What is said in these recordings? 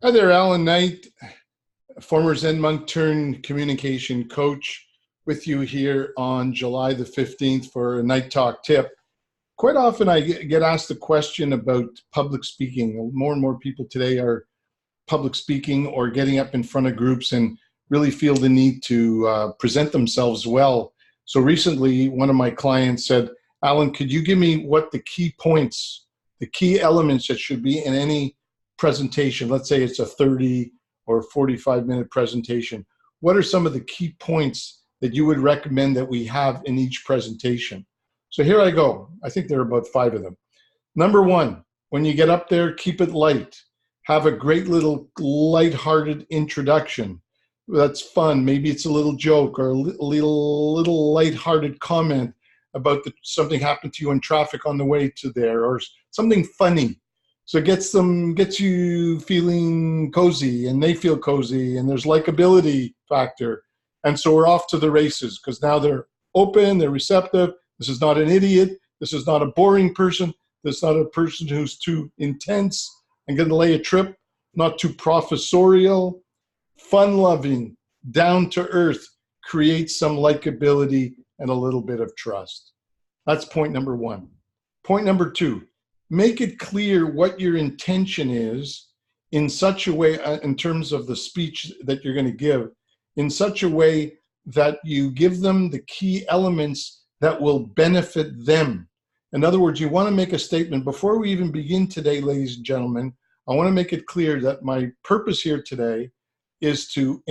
Hi there, Allan Knight, former Zen monk turned communication coach, with you here on July the 15th for a Night Talk tip. Quite often I get asked the question about public speaking. More and more people today are public speaking or getting up in front of groups and really feel the need to present themselves well. So recently, one of my clients said, Allan, could you give me what the key points, the key elements that should be in any presentation? Let's say it's a 30 or 45-minute presentation. What are some of the key points that you would recommend that we have in each presentation? So here I go. I think there are about 5 of them. Number 1, when you get up there, keep it light. Have a great little light-hearted introduction. That's fun. Maybe it's a little joke or a little light-hearted comment about something happened to you in traffic on the way to there, or something funny. So it gets you feeling cozy, and they feel cozy, and there's likability factor. And so we're off to the races because now they're open, they're receptive. This is not an idiot. This is not a boring person. This is not a person who's too intense and going to lay a trip, not too professorial. Fun-loving, down-to-earth, create some likability and a little bit of trust. That's point number 1. Point number 2, make it clear what your intention is in such a way, in terms of the speech that you're going to give, in such a way that you give them the key elements that will benefit them. In other words, you want to make a statement. Before we even begin today, ladies and gentlemen, I want to make it clear that my purpose here today is to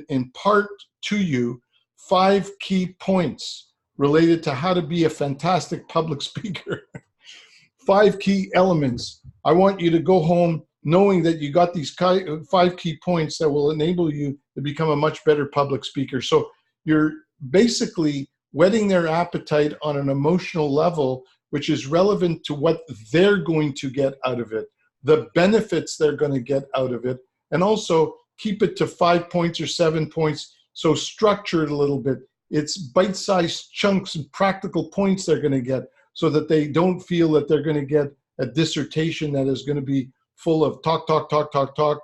impart to you 5 key points related to how to be a fantastic public speaker. 5 key elements. I want you to go home knowing that you got these 5 key points that will enable you to become a much better public speaker. So you're basically whetting their appetite on an emotional level, which is relevant to what they're going to get out of it, the benefits they're going to get out of it, and also keep it to 5 points or 7 points. So structure it a little bit. It's bite-sized chunks and practical points they're going to get, so that they don't feel that they're going to get a dissertation that is going to be full of talk,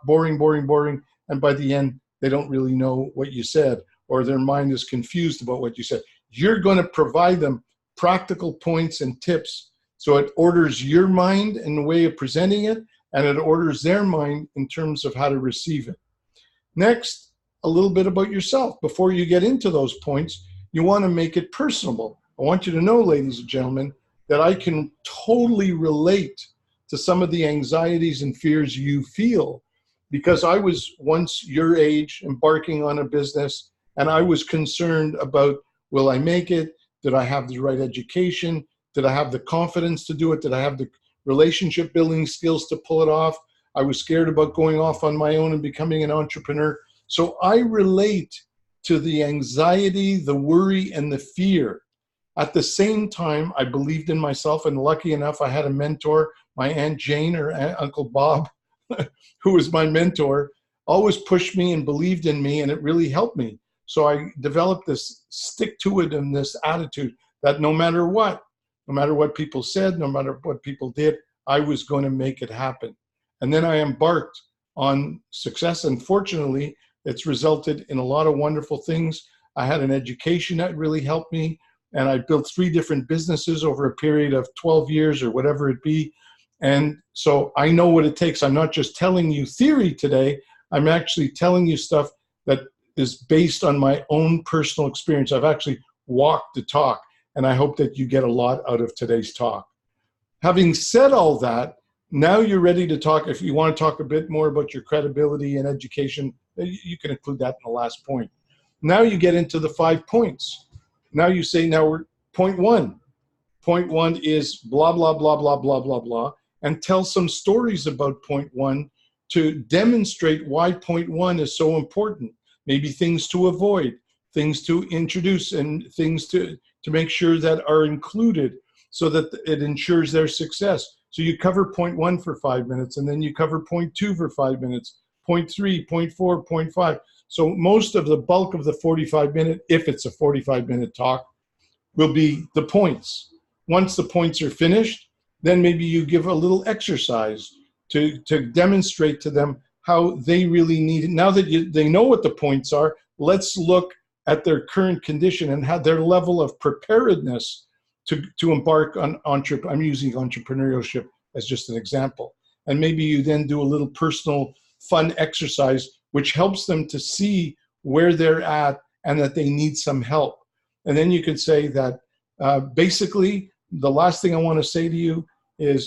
boring, and by the end, they don't really know what you said, or their mind is confused about what you said. You're going to provide them practical points and tips, so it orders your mind in the way of presenting it, and it orders their mind in terms of how to receive it. Next, a little bit about yourself. Before you get into those points, you want to make it personable. I want you to know, ladies and gentlemen, that I can totally relate to some of the anxieties and fears you feel, because I was once your age embarking on a business, and I was concerned about, will I make it? Did I have the right education? Did I have the confidence to do it? Did I have the relationship building skills to pull it off? I was scared about going off on my own and becoming an entrepreneur. So I relate to the anxiety, the worry, and the fear. At the same time, I believed in myself, and lucky enough, I had a mentor, my Aunt Jane or Uncle Bob, who was my mentor, always pushed me and believed in me, and it really helped me. So I developed this stick to it and this attitude that no matter what people said, no matter what people did, I was going to make it happen. And then I embarked on success, and fortunately, it's resulted in a lot of wonderful things. I had an education that really helped me, and I built 3 different businesses over a period of 12 years or whatever it be. And so I know what it takes. I'm not just telling you theory today. I'm actually telling you stuff that is based on my own personal experience. I've actually walked the talk, and I hope that you get a lot out of today's talk. Having said all that, now you're ready to talk. If you want to talk a bit more about your credibility and education, you can include that in the last point. Now you get into the 5 points. Now you say, now we're point 1. Point 1 is blah, blah, blah, blah, blah, blah, blah, and tell some stories about point 1 to demonstrate why point 1 is so important. Maybe things to avoid, things to introduce, and things to make sure that are included so that it ensures their success. So you cover point 1 for 5 minutes, and then you cover point 2 for 5 minutes, point 3, point 4, point 5. So most of the bulk of the 45-minute, if it's a 45-minute talk, will be the points. Once the points are finished, then maybe you give a little exercise to demonstrate to them how they really need it. Now that they know what the points are, let's look at their current condition and how their level of preparedness to embark on I'm using entrepreneurship as just an example. And maybe you then do a little personal fun exercise, which helps them to see where they're at and that they need some help. And then you could say that basically the last thing I want to say to you is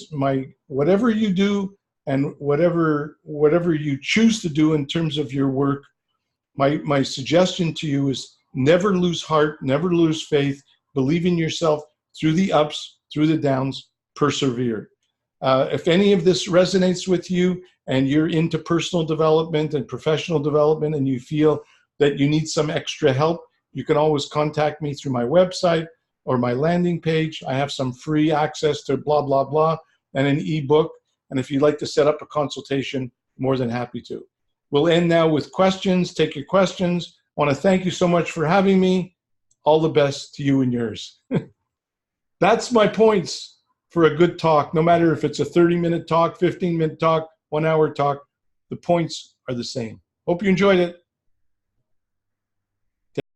whatever you do and whatever you choose to do in terms of your work, my suggestion to you is never lose heart, never lose faith, believe in yourself through the ups, through the downs, persevere. If any of this resonates with you and you're into personal development and professional development and you feel that you need some extra help, you can always contact me through my website or my landing page. I have some free access to blah, blah, blah, and an ebook. And if you'd like to set up a consultation, more than happy to. We'll end now with questions. Take your questions. I want to thank you so much for having me. All the best to you and yours. That's my points for a good talk. No matter if it's a 30-minute talk, 15-minute talk, 1-hour talk, the points are the same. Hope you enjoyed it.